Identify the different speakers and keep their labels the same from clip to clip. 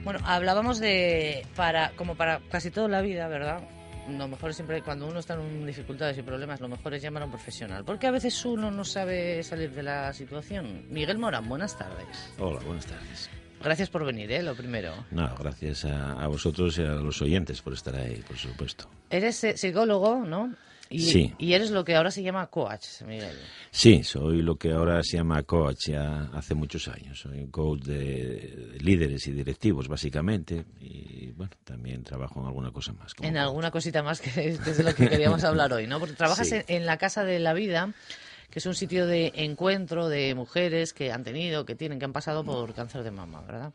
Speaker 1: Bueno, hablábamos como para casi toda la vida, ¿verdad? Lo mejor es siempre, cuando uno está en dificultades y problemas, lo mejor es llamar a un profesional. Porque a veces uno no sabe salir de la situación. Miguel Morán, buenas tardes.
Speaker 2: Hola, buenas tardes.
Speaker 1: Gracias por venir, lo primero.
Speaker 2: No, gracias a vosotros y a los oyentes por estar ahí, por supuesto.
Speaker 1: Eres psicólogo, ¿no?
Speaker 2: Sí.
Speaker 1: Y eres lo que ahora se llama coach, Miguel.
Speaker 2: Sí, soy lo que ahora se llama coach ya hace muchos años. Soy un coach de líderes y directivos, básicamente. Y bueno, también trabajo en alguna cosa más.
Speaker 1: En alguna cosita más, que es de lo que queríamos hablar hoy, ¿no? Porque trabajas
Speaker 2: Sí.
Speaker 1: en la Casa de la Vida, que es un sitio de encuentro de mujeres que han tenido, que han pasado por cáncer de mama, ¿verdad?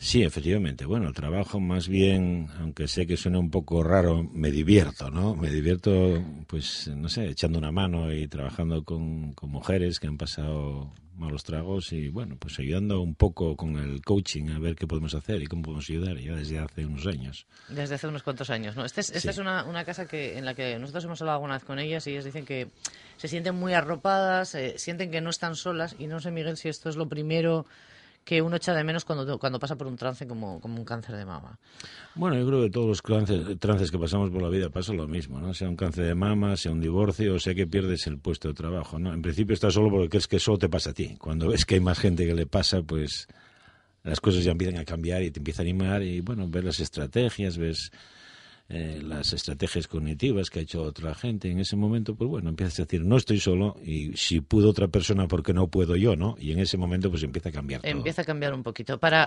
Speaker 2: Sí, efectivamente. Bueno, el trabajo más bien, aunque sé que suena un poco raro, me divierto, ¿no? Me divierto, pues, no sé, echando una mano y trabajando con mujeres que han pasado malos tragos y, bueno, pues ayudando un poco con el coaching a ver qué podemos hacer y cómo podemos ayudar ya desde hace unos años.
Speaker 1: Desde hace unos cuantos años, ¿no? Esta es una casa en la que nosotros hemos hablado alguna vez con ellas y ellas dicen que se sienten muy arropadas, sienten que no están solas y no sé, Miguel, si esto es lo primero que uno echa de menos cuando pasa por un trance como un cáncer de mama.
Speaker 2: Bueno, yo creo que todos los trances que pasamos por la vida pasa lo mismo, ¿no? Sea un cáncer de mama, sea un divorcio, o sea que pierdes el puesto de trabajo, ¿no? En principio estás solo porque crees que solo te pasa a ti. Cuando ves que hay más gente que le pasa, pues las cosas ya empiezan a cambiar y te empieza a animar y, bueno, ves las estrategias, ves las estrategias cognitivas que ha hecho otra gente. En ese momento, pues bueno, empiezas a decir, no estoy solo y si pudo otra persona, ¿por qué no puedo yo, no? Y en ese momento, pues empieza a cambiar todo.
Speaker 1: Empieza a cambiar un poquito. Para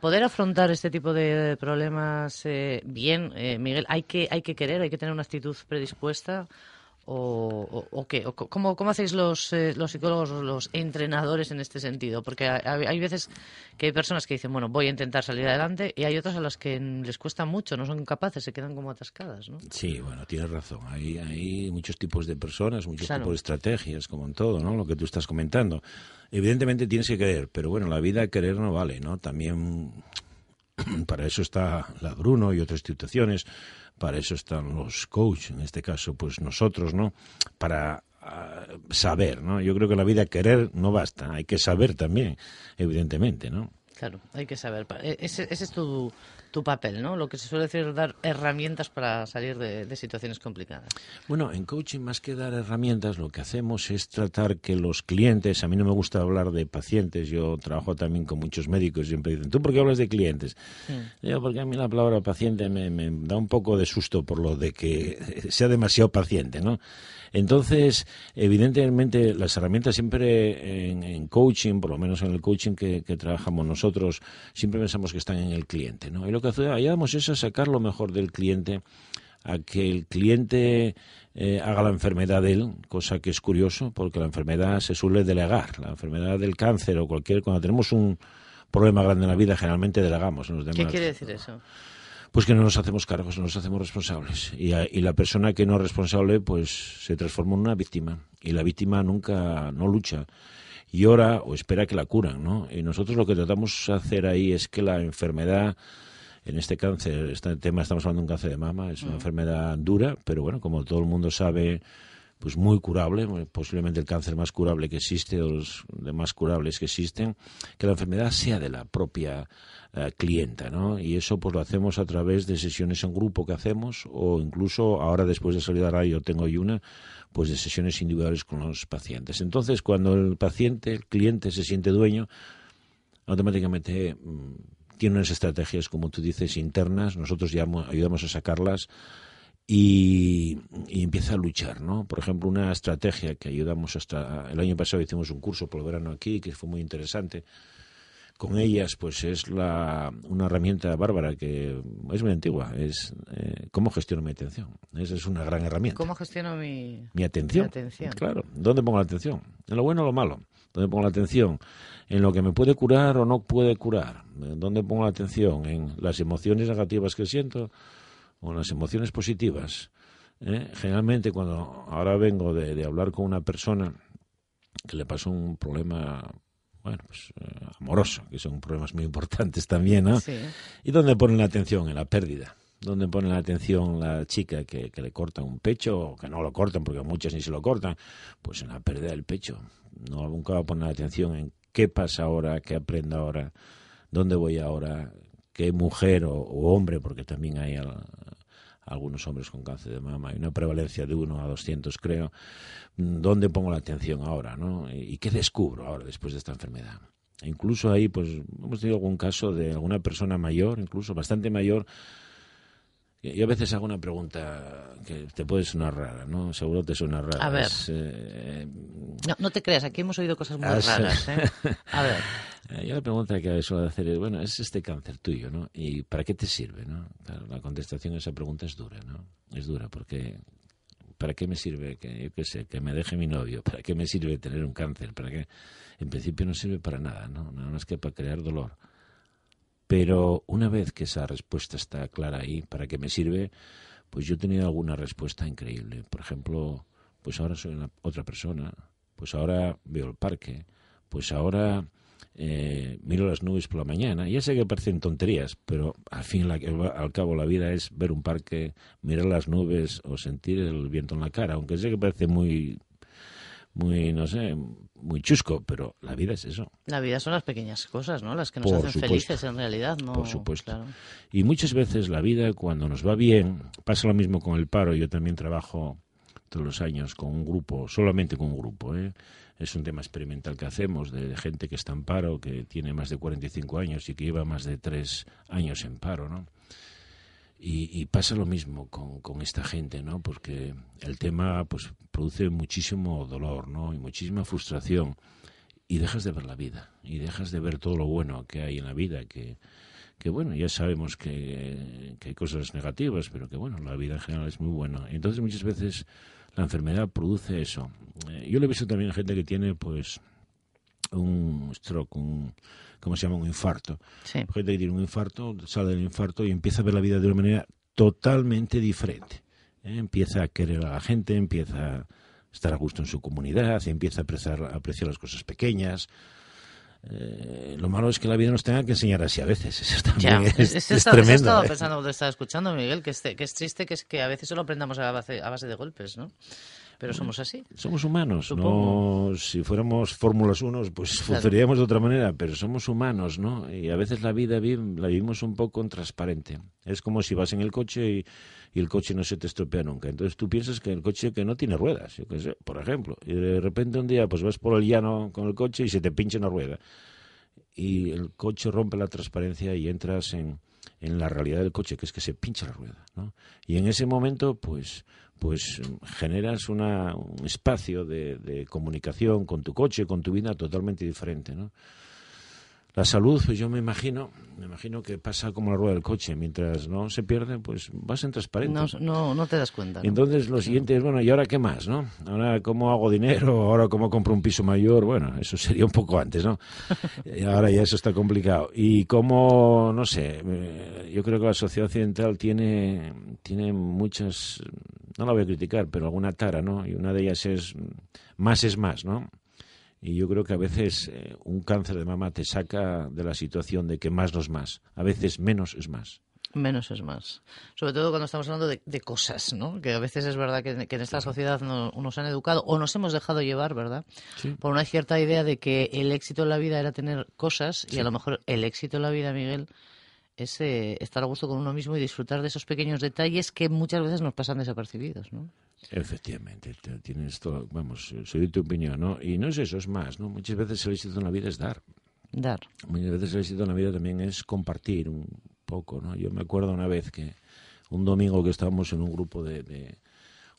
Speaker 1: poder afrontar este tipo de problemas bien, Miguel, hay que querer, hay que tener una actitud predispuesta. ¿O qué? ¿Cómo hacéis los psicólogos, los entrenadores en este sentido? Porque hay veces que hay personas que dicen, bueno, voy a intentar salir adelante, y hay otras a las que les cuesta mucho, no son capaces, se quedan como atascadas, ¿no?
Speaker 2: Sí, bueno, tienes razón. Hay muchos tipos de personas, muchos
Speaker 1: Claro.
Speaker 2: tipos de estrategias, como en todo, ¿no? Lo que tú estás comentando. Evidentemente tienes que querer, pero bueno, la vida querer no vale, ¿no? También para eso está la Bruno y otras instituciones, para eso están los coaches, en este caso, pues nosotros, ¿no? Para saber, ¿no? Yo creo que la vida querer no basta, hay que saber también, evidentemente, ¿no?
Speaker 1: Claro, hay que saber. Ese es tu papel, ¿no? Lo que se suele decir, dar herramientas para salir de situaciones complicadas.
Speaker 2: Bueno, en coaching, más que dar herramientas, lo que hacemos es tratar que los clientes, a mí no me gusta hablar de pacientes, yo trabajo también con muchos médicos y siempre dicen, ¿tú por qué hablas de clientes? Yo, porque a mí la palabra paciente me da un poco de susto por lo de que sea demasiado paciente, ¿no? Entonces, evidentemente, las herramientas siempre en coaching, por lo menos en el coaching que trabajamos nosotros, siempre pensamos que están en el cliente, ¿no? Y lo que ayudamos es a sacar lo mejor del cliente, a que el cliente haga la enfermedad de él, cosa que es curioso, porque la enfermedad se suele delegar. La enfermedad del cáncer o cuando tenemos un problema grande en la vida, generalmente delegamos en los demás.
Speaker 1: ¿Qué quiere decir eso?
Speaker 2: Pues que no nos hacemos cargos, no nos hacemos responsables. Y la persona que no es responsable, pues se transforma en una víctima. Y la víctima nunca no lucha. Llora o espera que la curan, ¿no? Y nosotros lo que tratamos de hacer ahí es que la enfermedad, en este cáncer, este tema estamos hablando de un cáncer de mama, es una enfermedad dura, pero bueno, como todo el mundo sabe, pues muy curable, posiblemente el cáncer más curable que existe, o los demás curables que existen, que la enfermedad sea de la propia clienta, ¿no? Y eso pues lo hacemos a través de sesiones en grupo que hacemos, o incluso ahora después de salir a la radio tengo una, pues de sesiones individuales con los pacientes. Entonces, cuando el cliente se siente dueño, automáticamente tiene unas estrategias, como tú dices, internas, nosotros ya ayudamos a sacarlas y empieza a luchar, ¿no? Por ejemplo, una estrategia que ayudamos hasta el año pasado, hicimos un curso por el verano aquí, que fue muy interesante. Con ellas, pues es una herramienta bárbara que es muy antigua, es cómo gestiono mi atención. Esa es una gran herramienta.
Speaker 1: ¿Cómo gestiono mi
Speaker 2: atención?
Speaker 1: Mi atención.
Speaker 2: Claro, ¿dónde pongo la atención? ¿En lo bueno o lo malo? ¿Dónde pongo la atención? ¿En lo que me puede curar o no puede curar? ¿Dónde pongo la atención? ¿En las emociones negativas que siento o en las emociones positivas? Generalmente, cuando ahora vengo de hablar con una persona que le pasó un problema, bueno, pues amoroso, que son problemas muy importantes también, ¿no?
Speaker 1: Sí.
Speaker 2: ¿Y dónde ponen la atención? En la pérdida. ¿Dónde pone la atención la chica que le cortan un pecho, o que no lo cortan, porque muchas ni se lo cortan? Pues en la pérdida del pecho. Nunca va a poner la atención en qué pasa ahora, qué aprendo ahora, dónde voy ahora, que mujer o hombre, porque también hay algunos hombres con cáncer de mama, hay una prevalencia de 1 a 200, creo. ¿Dónde pongo la atención ahora, no? ¿Y qué descubro ahora después de esta enfermedad? E incluso ahí, pues, hemos tenido algún caso de alguna persona mayor, incluso bastante mayor. Yo a veces hago una pregunta que te puede sonar rara, ¿no? Seguro te suena rara.
Speaker 1: A ver. No te creas, aquí hemos oído cosas muy raras, ¿eh? A ver.
Speaker 2: Yo la pregunta que suelo hacer es, bueno, es este cáncer tuyo, ¿no? ¿Y para qué te sirve, no? Claro, la contestación a esa pregunta es dura, ¿no? Es dura porque ¿para qué me sirve que me deje mi novio? ¿Para qué me sirve tener un cáncer? ¿Para qué? En principio no sirve para nada, ¿no? Nada más que para crear dolor. Pero una vez que esa respuesta está clara ahí, ¿para qué me sirve? Pues yo he tenido alguna respuesta increíble. Por ejemplo, pues ahora soy otra persona, pues ahora veo el parque, pues ahora miro las nubes por la mañana. Ya sé que parecen tonterías, pero al cabo la vida es ver un parque, mirar las nubes o sentir el viento en la cara, aunque sé que parece muy, no sé, muy chusco, pero la vida es eso.
Speaker 1: La vida son las pequeñas cosas, ¿no? Las que nos hacen felices en realidad, ¿no?
Speaker 2: Por supuesto.
Speaker 1: Claro.
Speaker 2: Y muchas veces la vida, cuando nos va bien, pasa lo mismo con el paro. Yo también trabajo todos los años con un grupo, solamente con un grupo, ¿eh? Es un tema experimental que hacemos de gente que está en paro, que tiene más de 45 años y que lleva más de 3 años en paro, ¿no? Y pasa lo mismo con esta gente, ¿no? Porque el tema pues produce muchísimo dolor, ¿no? Y muchísima frustración. Y dejas de ver la vida. Y dejas de ver todo lo bueno que hay en la vida. Que bueno, ya sabemos que hay cosas negativas, pero que bueno, la vida en general es muy buena. Entonces muchas veces la enfermedad produce eso. Yo le he visto también a gente que tiene pues un stroke, ¿cómo se llama? Un infarto.
Speaker 1: Sí.
Speaker 2: Gente que tiene un infarto, sale del infarto y empieza a ver la vida de una manera totalmente diferente. Empieza a querer a la gente, empieza a estar a gusto en su comunidad, empieza a apreciar las cosas pequeñas. Lo malo es que la vida nos tenga que enseñar así a veces. Eso también es tremendo.
Speaker 1: Estaba pensando cuando estaba escuchando, Miguel, que es triste que a veces solo aprendamos a base de golpes, ¿no? Pero somos así.
Speaker 2: Somos humanos,
Speaker 1: Supongo.
Speaker 2: ¿no? Si fuéramos Fórmulas 1, pues funcionaríamos de otra manera, pero somos humanos, ¿no? Y a veces la vida la vivimos un poco en transparente. Es como si vas en el coche y el coche no se te estropea nunca. Entonces tú piensas que el coche que no tiene ruedas, yo qué sé, por ejemplo. Y de repente un día pues vas por el llano con el coche y se te pincha una rueda. Y el coche rompe la transparencia y entras en la realidad del coche, que es que se pincha la rueda, ¿no? Y en ese momento, pues generas un espacio de comunicación con tu coche, con tu vida totalmente diferente, ¿no? La salud, pues yo me imagino que pasa como la rueda del coche. Mientras no se pierde, pues vas en transparente.
Speaker 1: No te das cuenta, ¿no?
Speaker 2: Entonces lo siguiente es, bueno, ¿y ahora qué más, no? Ahora cómo hago dinero, ahora cómo compro un piso mayor, bueno, eso sería un poco antes, ¿no? Ahora ya eso está complicado. Y cómo, no sé, yo creo que la sociedad occidental tiene muchas, no la voy a criticar, pero alguna tara, ¿no? Y una de ellas es más, ¿no? Y yo creo que a veces un cáncer de mama te saca de la situación de que más no es más. A veces menos es más.
Speaker 1: Menos es más. Sobre todo cuando estamos hablando de cosas, ¿no? Que a veces es verdad que en esta sociedad nos han educado o nos hemos dejado llevar, ¿verdad?
Speaker 2: Sí.
Speaker 1: Por una cierta idea de que el éxito en la vida era tener cosas y a lo mejor el éxito en la vida, Miguel, es estar a gusto con uno mismo y disfrutar de esos pequeños detalles que muchas veces nos pasan desapercibidos, ¿no?
Speaker 2: Efectivamente, tienes todo, vamos, soy de tu opinión, ¿no? Y no es eso, es más, ¿no? Muchas veces el éxito en la vida es dar.
Speaker 1: Dar.
Speaker 2: Muchas veces el éxito en la vida también es compartir un poco, ¿no? Yo me acuerdo una vez que un domingo que estábamos en un grupo de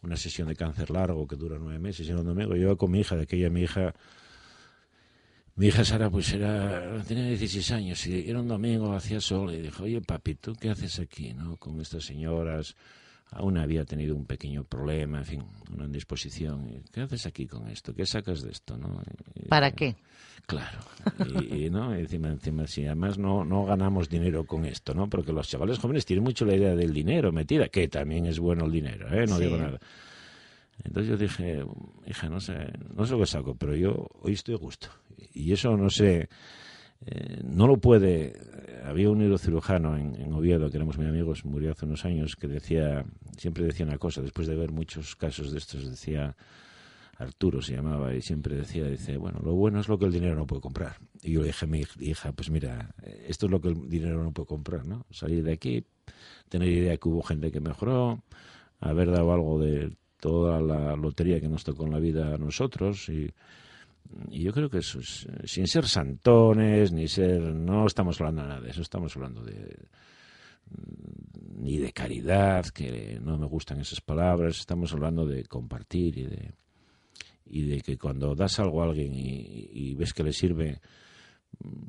Speaker 2: una sesión de cáncer largo que dura 9 meses, y era un domingo, yo iba con mi hija, mi hija Sara pues tenía 16 años y era un domingo, hacía sol y dijo, oye papi, ¿tú qué haces aquí, no? Con estas señoras, aún había tenido un pequeño problema, en fin, una indisposición. ¿Qué haces aquí con esto? ¿Qué sacas de esto, no?
Speaker 1: ¿Para qué?
Speaker 2: Claro, y no, encima sí, además no ganamos dinero con esto, ¿no? Porque los chavales jóvenes tienen mucho la idea del dinero metida, que también es bueno el dinero, no
Speaker 1: Sí.
Speaker 2: digo nada. Entonces yo dije, hija, no sé lo que saco, pero yo hoy estoy a gusto. Y eso no sé, no lo puede. Había un neurocirujano en Oviedo, que éramos muy amigos, murió hace unos años, que siempre decía una cosa, después de ver muchos casos de estos, decía, Arturo se llamaba, y siempre dice, bueno, lo bueno es lo que el dinero no puede comprar. Y yo le dije a mi hija, pues mira, esto es lo que el dinero no puede comprar, ¿no? Salir de aquí, tener idea que hubo gente que mejoró, haber dado algo de toda la lotería que nos tocó en la vida a nosotros, y yo creo que eso es, sin ser santones, no estamos hablando de nada de eso, estamos hablando ni de caridad, que no me gustan esas palabras, estamos hablando de compartir y de que cuando das algo a alguien y ves que le sirve,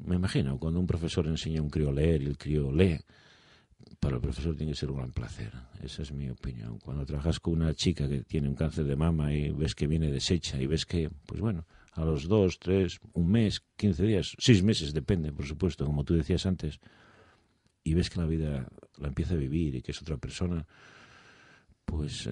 Speaker 2: me imagino, cuando un profesor enseña a un crío a leer y el crío lee, para el profesor tiene que ser un gran placer. Esa es mi opinión. Cuando trabajas con una chica que tiene un cáncer de mama y ves que viene deshecha y ves que, pues bueno, a los 2, 3, un mes, 15 días, 6 meses, depende, por supuesto, como tú decías antes, y ves que la vida la empieza a vivir y que es otra persona, pues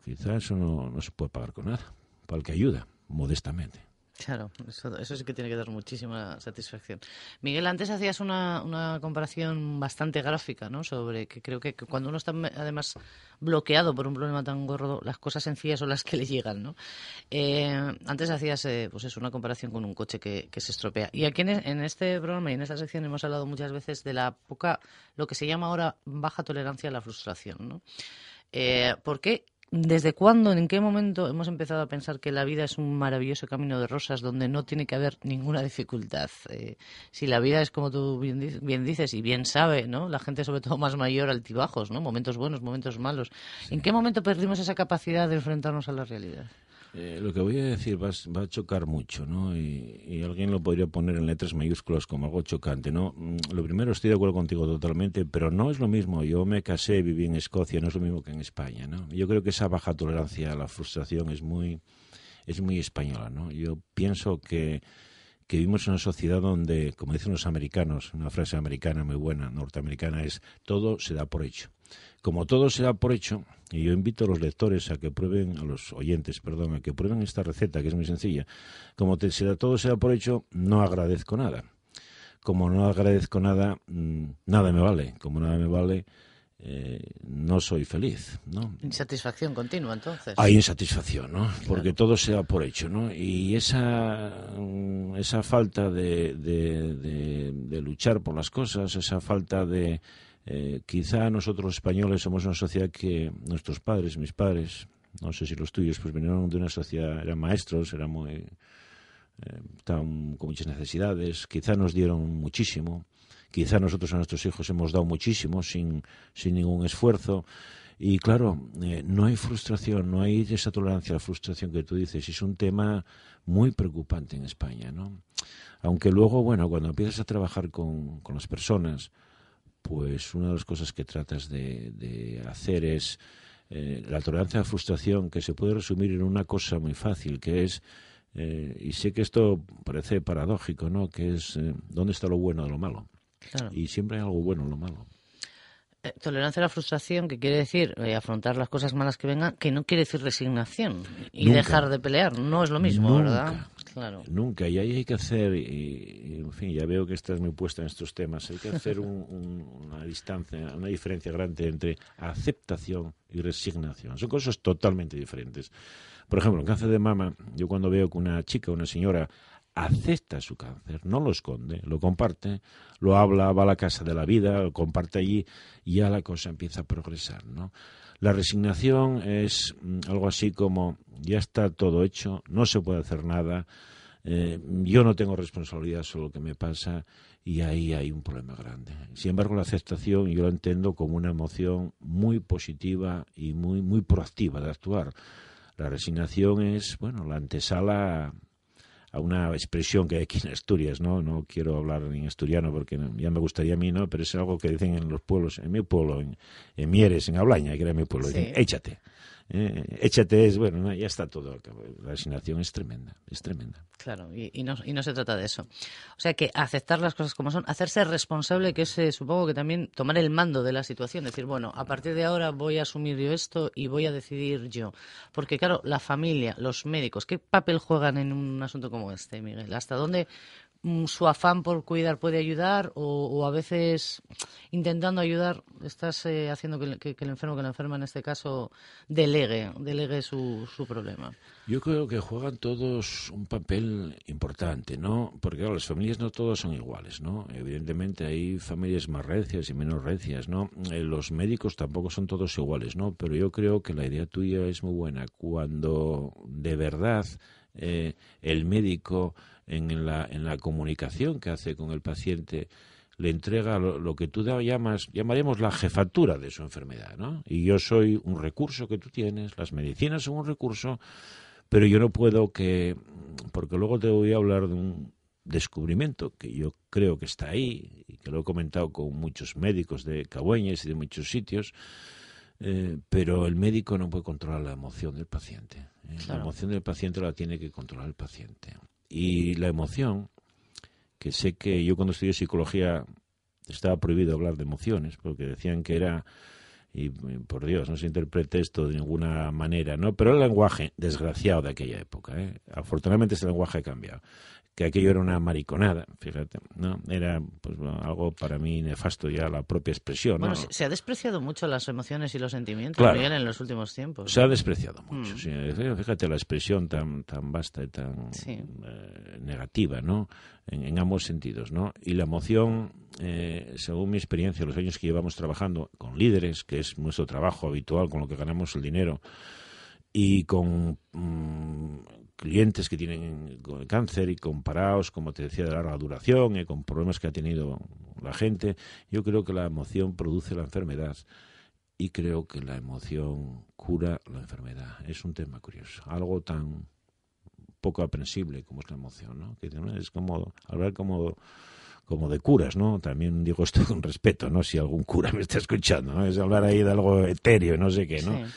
Speaker 2: quizás eso no se puede pagar con nada, para el que ayuda, modestamente.
Speaker 1: Claro, eso sí que tiene que dar muchísima satisfacción. Miguel, antes hacías una comparación bastante gráfica, ¿no? Sobre que creo que cuando uno está además bloqueado por un problema tan gordo, las cosas sencillas son las que le llegan, ¿no? Antes hacías pues eso, una comparación con un coche que se estropea. Y aquí en este programa y en esta sección hemos hablado muchas veces de la lo que se llama ahora baja tolerancia a la frustración, ¿no? ¿Por qué? ¿Desde cuándo, en qué momento hemos empezado a pensar que la vida es un maravilloso camino de rosas donde no tiene que haber ninguna dificultad? Si la vida es como tú bien dices y bien sabe, ¿no? La gente, sobre todo más mayor, altibajos, ¿no? Momentos buenos, momentos malos. Sí. ¿En qué momento perdimos esa capacidad de enfrentarnos a la realidad?
Speaker 2: Lo que voy a decir va a chocar mucho, ¿no? Y alguien lo podría poner en letras mayúsculas como algo chocante, ¿no? Lo primero, estoy de acuerdo contigo totalmente, pero no es lo mismo. Yo me casé, viví en Escocia, no es lo mismo que en España, ¿no? Yo creo que esa baja tolerancia a la frustración es muy española, ¿no? Yo pienso que vivimos en una sociedad donde, como dicen los americanos, una frase americana muy buena, norteamericana, es todo se da por hecho. Como todo se da por hecho, y yo invito a los lectores a que prueben, a los oyentes, perdón, a que prueben esta receta, que es muy sencilla. Como todo se da por hecho, no agradezco nada. Como no agradezco nada, nada me vale. Como nada me vale, no soy feliz, ¿no?
Speaker 1: Insatisfacción continua, entonces.
Speaker 2: Hay insatisfacción, ¿no?
Speaker 1: Claro.
Speaker 2: Porque todo se da por hecho, ¿no? Y esa falta de luchar por las cosas, esa falta de... quizá nosotros los españoles somos una sociedad que nuestros padres, mis padres, no sé si los tuyos, pues vinieron de una sociedad, eran maestros, eran muy... estaban con muchas necesidades, quizá nos dieron muchísimo. Quizá nosotros a nuestros hijos hemos dado muchísimo sin ningún esfuerzo. Y claro, no hay frustración, no hay esa tolerancia a la frustración que tú dices. Y es un tema muy preocupante en España, ¿no? Aunque luego, bueno, cuando empiezas a trabajar con las personas, pues una de las cosas que tratas de hacer es la tolerancia a la frustración, que se puede resumir en una cosa muy fácil, que es, y sé que esto parece paradójico, ¿no? Que es, ¿dónde está lo bueno de lo malo?
Speaker 1: Claro.
Speaker 2: Y siempre hay algo bueno en lo malo.
Speaker 1: Tolerancia a la frustración, que quiere decir afrontar las cosas malas que vengan, que no quiere decir resignación y
Speaker 2: Nunca.
Speaker 1: Dejar de pelear. No es lo mismo,
Speaker 2: Nunca.
Speaker 1: ¿verdad? Claro.
Speaker 2: Nunca. Y ahí hay que hacer, y en fin, ya veo que estás muy puesta en estos temas, hay que hacer una distancia, una diferencia grande entre aceptación y resignación. Son cosas totalmente diferentes. Por ejemplo, el cáncer de mama, yo cuando veo que una chica, una señora, acepta su cáncer, no lo esconde, lo comparte, lo habla, va a la casa de la vida, lo comparte allí y ya la cosa empieza a progresar, ¿no? La resignación es algo así como, ya está todo hecho, no se puede hacer nada, yo no tengo responsabilidad sobre lo que me pasa y ahí hay un problema grande. Sin embargo, la aceptación yo la entiendo como una emoción muy positiva y muy proactiva de actuar. La resignación es, bueno, la antesala a una expresión que hay aquí en Asturias, ¿no? No quiero hablar en asturiano porque ya me gustaría a mí, ¿no? Pero es algo que dicen en los pueblos, en mi pueblo, en Mieres, en Ablaña, que era mi pueblo, dicen,
Speaker 1: Sí.
Speaker 2: échate. Échate es, bueno, no, ya está todo. La resignación es tremenda, es tremenda.
Speaker 1: Claro, y no se trata de eso. O sea que aceptar las cosas como son, hacerse responsable, que es supongo que también tomar el mando de la situación, decir, bueno, a partir de ahora voy a asumir yo esto y voy a decidir yo. Porque claro, la familia, los médicos, ¿qué papel juegan en un asunto como este, Miguel? ¿Hasta dónde su afán por cuidar puede ayudar o a veces intentando ayudar estás haciendo que el enfermo, que la enferma en este caso, delegue su problema?
Speaker 2: Yo creo que juegan todos un papel importante, ¿no? Porque claro, las familias no todas son iguales, ¿no? Evidentemente hay familias más recias y menos recias, ¿no? Los médicos tampoco son todos iguales, ¿no? Pero yo creo que la idea tuya es muy buena. Cuando de verdad el médico en la comunicación que hace con el paciente le entrega lo que tú llamaríamos la jefatura de su enfermedad, ¿no? Y yo soy un recurso que tú tienes, las medicinas son un recurso, pero yo no puedo porque luego te voy a hablar de un descubrimiento que yo creo que está ahí y que lo he comentado con muchos médicos de Cabueñes y de muchos sitios, pero el médico no puede controlar la emoción del paciente. Claro. La emoción del paciente la tiene que controlar el paciente. Y la emoción, que sé que yo cuando estudié psicología estaba prohibido hablar de emociones, porque decían que era, y por Dios, no se interprete esto de ninguna manera, ¿no? Pero el lenguaje desgraciado de aquella época, afortunadamente ese lenguaje ha cambiado. Que aquello era una mariconada, fíjate, ¿no? Era pues algo para mí nefasto ya la propia expresión, ¿no?
Speaker 1: Bueno, se ha despreciado mucho las emociones y los sentimientos,
Speaker 2: claro,
Speaker 1: Miguel, en los últimos tiempos.
Speaker 2: Se ha despreciado mucho, sí. Fíjate la expresión tan vasta y tan negativa, ¿no? En ambos sentidos, ¿no? Y la emoción, según mi experiencia, los años que llevamos trabajando con líderes, que es nuestro trabajo habitual, con lo que ganamos el dinero, y con clientes que tienen cáncer y con parados, como te decía, de larga duración y con problemas que ha tenido la gente, yo creo que la emoción produce la enfermedad y creo que la emoción cura la enfermedad. Es un tema curioso, algo tan poco aprensible como es la emoción, ¿no? Que es como hablar como de curas, ¿no? También digo esto con respeto, ¿no? Si algún cura me está escuchando, ¿no? Es hablar ahí de algo etéreo, no sé qué, ¿no? Sí.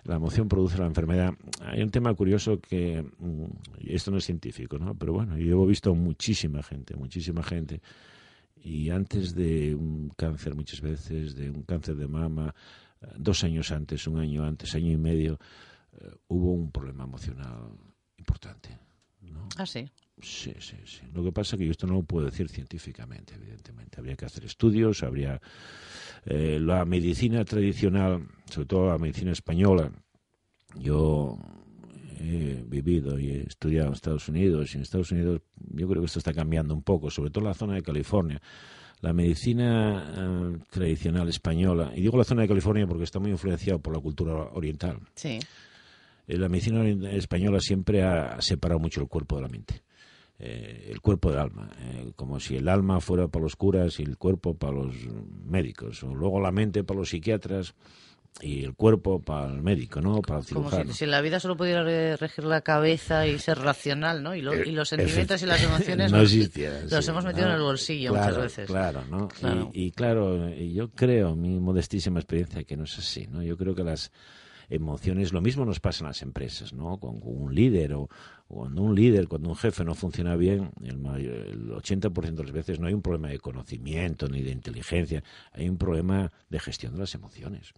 Speaker 2: La emoción produce la enfermedad. Hay un tema curioso que, esto no es científico, ¿no? Pero bueno, yo he visto muchísima gente, y antes de un cáncer muchas veces, de un cáncer de mama, 2 años antes, 1 año antes, año y medio, hubo un problema emocional importante, ¿no?
Speaker 1: Ah, sí.
Speaker 2: Sí. Lo que pasa es que yo esto no lo puedo decir científicamente, evidentemente. Habría que hacer estudios, la medicina tradicional, sobre todo la medicina española. Yo he vivido y he estudiado en Estados Unidos, y en Estados Unidos yo creo que esto está cambiando un poco, sobre todo en la zona de California. La medicina tradicional española, y digo la zona de California porque está muy influenciado por la cultura oriental.
Speaker 1: Sí.
Speaker 2: La medicina española siempre ha separado mucho el cuerpo de la mente. El cuerpo del alma, como si el alma fuera para los curas y el cuerpo para los médicos, o luego la mente para los psiquiatras y el cuerpo para el médico, ¿no? Para el cirujano.
Speaker 1: Como si en la vida solo pudiera regir la cabeza y ser racional, ¿no? Y los sentimientos y las emociones
Speaker 2: no existieran,
Speaker 1: los hemos metido en el bolsillo muchas veces.
Speaker 2: Claro, ¿no? Claro. Y claro, yo creo, mi modestísima experiencia, que no es así, ¿no? Yo creo que las emociones, lo mismo nos pasa en las empresas, ¿no? Con un líder cuando un jefe no funciona bien, el 80% de las veces no hay un problema de conocimiento ni de inteligencia, hay un problema de gestión de las emociones.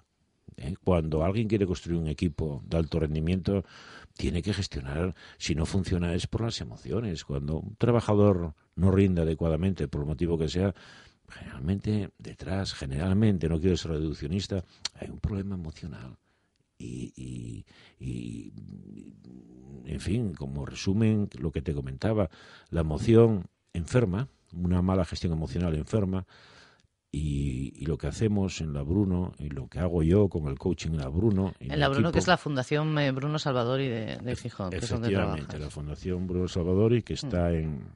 Speaker 2: Cuando alguien quiere construir un equipo de alto rendimiento, tiene que gestionar, si no funciona es por las emociones. Cuando un trabajador no rinde adecuadamente, por el motivo que sea, generalmente, no quiero ser reduccionista, hay un problema emocional. Y en fin, como resumen lo que te comentaba, la emoción enferma, una mala gestión emocional enferma, y lo que hacemos en la Bruno y lo que hago yo con el coaching en la Bruno.
Speaker 1: En la Bruno, que es la Fundación Bruno Salvadori de Gijón.
Speaker 2: Efectivamente, la Fundación Bruno Salvadori, que está en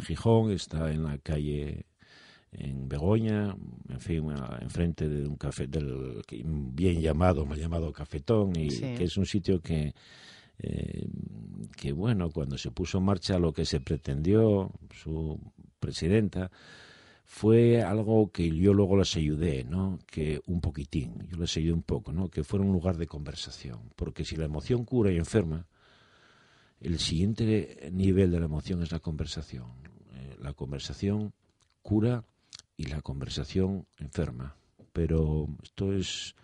Speaker 2: Gijón, está en la calle en Begoña, en fin, enfrente de un café bien llamado Cafetón, y sí, que es un sitio que bueno, cuando se puso en marcha lo que se pretendió, su presidenta, fue algo que yo luego les ayudé, ¿no? Que un poquitín, yo les ayudé un poco, ¿no? Que fuera un lugar de conversación, porque si la emoción cura y enferma, el siguiente nivel de la emoción es la conversación. La conversación cura y la conversación enferma, pero esto es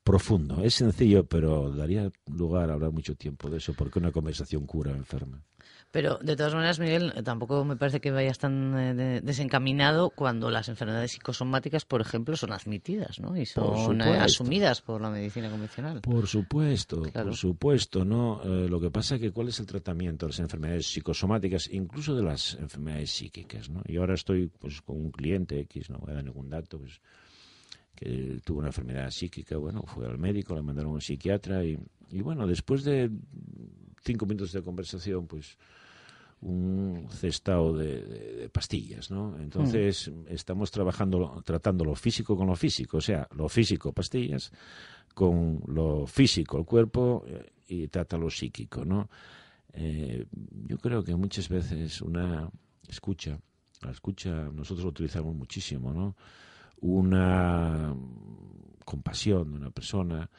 Speaker 2: profundo. Es sencillo, pero daría lugar a hablar mucho tiempo de eso, porque una conversación cura enferma.
Speaker 1: Pero, de todas maneras, Miguel, tampoco me parece que vayas tan desencaminado cuando las enfermedades psicosomáticas, por ejemplo, son admitidas, ¿no? Y son asumidas por la medicina convencional.
Speaker 2: Por supuesto,
Speaker 1: claro.
Speaker 2: Por supuesto, ¿no? Lo que pasa es que ¿cuál es el tratamiento de las enfermedades psicosomáticas, incluso de las enfermedades psíquicas, ¿no? Y ahora estoy pues con un cliente X, no voy a dar ningún dato, pues que tuvo una enfermedad psíquica, bueno, fue al médico, le mandaron a un psiquiatra y bueno, después de 5 minutos de conversación, pues un cestao de pastillas, ¿no? Entonces estamos tratando lo físico con lo físico, o sea, lo físico, pastillas, con lo físico, el cuerpo, y trata lo psíquico, ¿no? Yo creo que muchas veces la escucha nosotros lo utilizamos muchísimo, ¿no? Una compasión de una persona,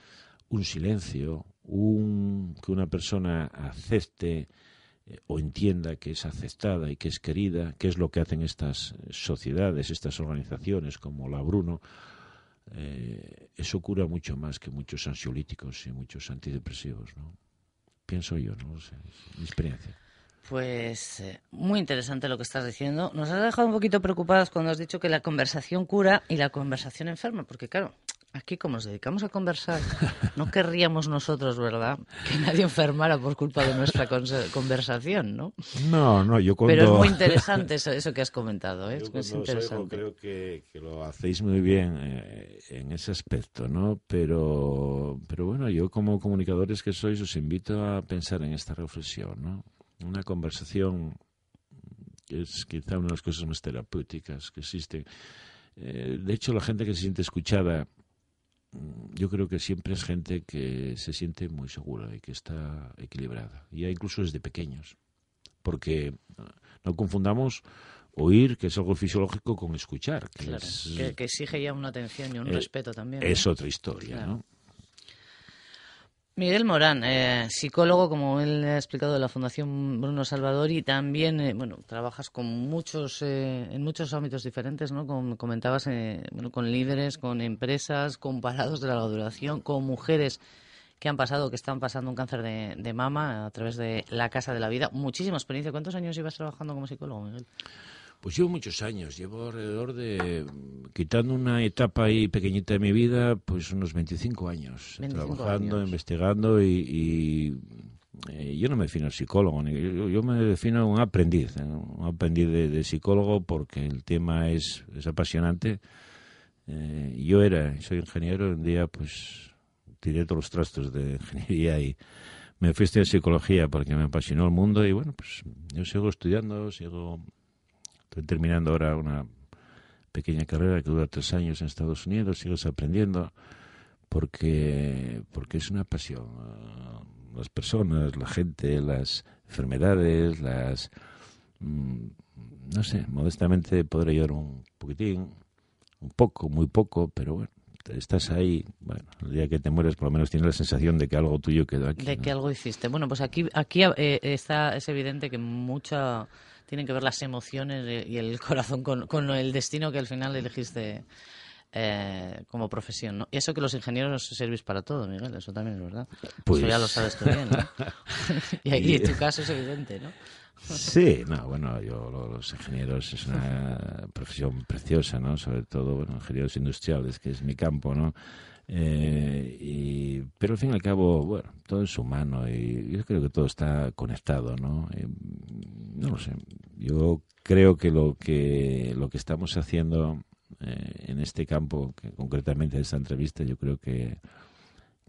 Speaker 2: un silencio, que una persona acepte o entienda que es aceptada y que es querida, que es lo que hacen estas sociedades, estas organizaciones como la Bruno. Eso cura mucho más que muchos ansiolíticos y muchos antidepresivos, ¿no? Pienso yo, no lo sé, es mi experiencia.
Speaker 1: Pues muy interesante lo que estás diciendo. Nos has dejado un poquito preocupados cuando has dicho que la conversación cura y la conversación enferma, porque claro, aquí como nos dedicamos a conversar, no querríamos nosotros, ¿verdad?, que nadie enfermara por culpa de nuestra conversación, ¿no?
Speaker 2: No, yo cuando...
Speaker 1: Pero es muy interesante eso que has comentado, ¿eh?
Speaker 2: Yo
Speaker 1: es
Speaker 2: cuando
Speaker 1: interesante.
Speaker 2: creo que lo hacéis muy bien en ese aspecto, ¿no? Pero bueno, yo como comunicadores que sois os invito a pensar en esta reflexión, ¿no? Una conversación es quizá una de las cosas más terapéuticas que existen. De hecho, la gente que se siente escuchada, yo creo que siempre es gente que se siente muy segura y que está equilibrada, ya incluso desde pequeños, porque no confundamos oír, que es algo fisiológico, con escuchar, que,
Speaker 1: claro, que exige ya una atención y un respeto también, ¿no?
Speaker 2: Es otra historia, claro, ¿no?
Speaker 1: Miguel Morán, psicólogo, como él ha explicado, de la Fundación Bruno Salvador, y también, trabajas con en muchos ámbitos diferentes, ¿no? Comentabas, con líderes, con empresas, con parados de larga duración, con mujeres que están pasando un cáncer de mama a través de la Casa de la Vida. Muchísima experiencia. ¿Cuántos años llevas trabajando como psicólogo, Miguel?
Speaker 2: Pues llevo muchos años, llevo alrededor de, quitando una etapa ahí pequeñita de mi vida, pues unos 25 años,
Speaker 1: 25
Speaker 2: trabajando,
Speaker 1: años.
Speaker 2: Investigando y yo no me defino psicólogo, yo me defino un aprendiz de psicólogo porque el tema es apasionante. Soy ingeniero, un día pues tiré todos los trastos de ingeniería y me fui a estudiar psicología porque me apasionó el mundo y bueno, pues yo sigo estudiando, estoy terminando ahora una pequeña carrera que dura 3 años en Estados Unidos, sigo aprendiendo porque es una pasión. Las personas, la gente, las enfermedades, no sé, modestamente podré ayudar un poquitín, un poco, muy poco, pero bueno, estás ahí, bueno, el día que te mueres por lo menos tienes la sensación de que algo tuyo quedó aquí.
Speaker 1: De
Speaker 2: ¿no?
Speaker 1: que algo hiciste. Bueno, pues aquí es evidente que tienen que ver las emociones y el corazón con el destino que al final elegiste como profesión, ¿no? Y eso que los ingenieros servís para todo, Miguel, eso también es verdad.
Speaker 2: Pues...
Speaker 1: Eso ya lo sabes tú bien, ¿no? y en tu caso es evidente, ¿no?
Speaker 2: Sí, bueno, los ingenieros es una profesión preciosa, ¿no? Sobre todo, bueno, ingenieros industriales, que es mi campo, ¿no? Pero al fin y al cabo, bueno, todo es humano y yo creo que todo está conectado, ¿no? No lo sé. Yo creo que lo que estamos haciendo en este campo, que concretamente en esta entrevista, yo creo que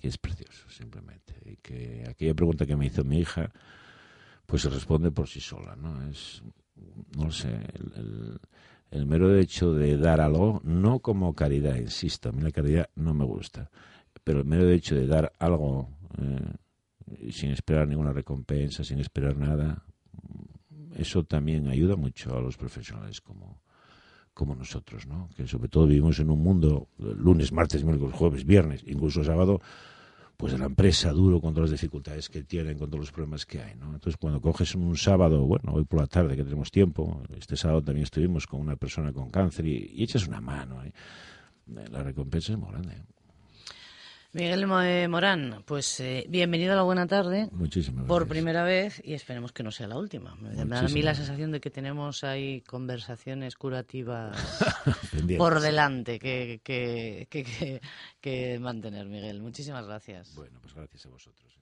Speaker 2: es precioso, simplemente. Y que aquella pregunta que me hizo mi hija, pues se responde por sí sola, ¿no? No lo sé, el mero hecho de dar algo, no como caridad, insisto, a mí la caridad no me gusta, pero el mero hecho de dar algo sin esperar ninguna recompensa, sin esperar nada, eso también ayuda mucho a los profesionales como nosotros, ¿no? Que sobre todo vivimos en un mundo lunes, martes, miércoles, jueves, viernes, incluso sábado, pues de la empresa duro con todas las dificultades que tienen, con todos los problemas que hay, ¿no? Entonces, cuando coges un sábado, bueno, hoy por la tarde que tenemos tiempo, este sábado también estuvimos con una persona con cáncer y echas una mano, la recompensa es muy grande.
Speaker 1: Miguel Morán, pues bienvenido a La Buena Tarde.
Speaker 2: Muchísimas
Speaker 1: por
Speaker 2: gracias.
Speaker 1: primera vez y esperemos que no sea la última. Me da a mí la sensación de que tenemos ahí conversaciones curativas por delante que mantener, Miguel. Muchísimas gracias.
Speaker 2: Bueno, pues gracias a vosotros.